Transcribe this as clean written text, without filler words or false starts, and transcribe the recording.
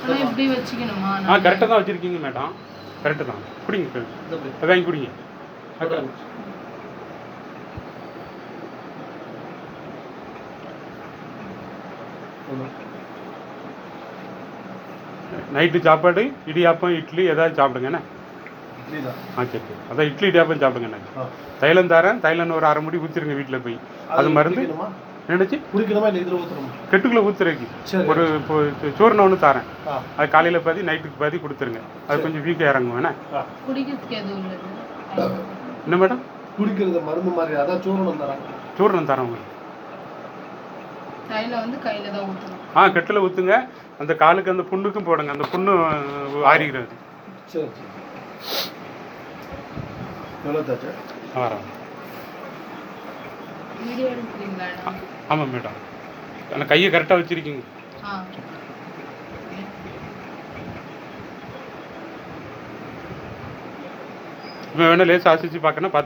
ஆனால் இப்படி வச்சுக்கணுமா? கரெக்டாக தான் வச்சுருக்கீங்க மேடம், கரெக்டு தான். குடிங்க, வாங்கி குடிங்க. நைட்டு சாப்பாடு இடியாப்பம், இட்லி ஏதாவது சாப்பிடுங்கண்ணே. சரி, அதான் இட்லி இடியாப்பம் சாப்பிடுங்கண்ணே. தைலம் தரேன், தைலம் ஒரு 1/2 முடி ஊற்றிருங்க வீட்டில் போய். அது மருந்து நினச்சி குடிக்கணுமா இல்லை இதில் ஊற்றணுமா? கெட்டுக்குள்ளே ஊற்றுறதுக்கு ஒரு சூர்ணம் ஒன்று தரேன். அது காலையில் பாதி நைட்டுக்கு பாதி கொடுத்துருங்க. அது கொஞ்சம் வீக்காக இறங்கும் வேணா. குடிக்கிறதுக்கு எதுவும் இல்லை என்ன மேடம்? குடிக்கிறது மருந்து மாதிரி, அதான் சூர்ணம் தராங்க. சூர்ணம் தரேன் உங்களுக்கு. தைலம் வந்து கையில் தான் ஊற்றணும். கெட்டில் ஊற்றுங்க. அந்த காலுக்கு அந்த புண்ணுக்கும் போடுங்க, அந்த புண்ணு ஆறிக்கிறது. சரி சரி. எவ்வளோ தாச்சு? வரேன். வீடியோ எடுக்கிறீங்களா? ஆமாம் மேடம், ஆனால் கையை கரெக்டாக வச்சுருக்கீங்க. இப்போ வேணால் லேசாக அசிச்சு பார்க்கணும் பார்த்து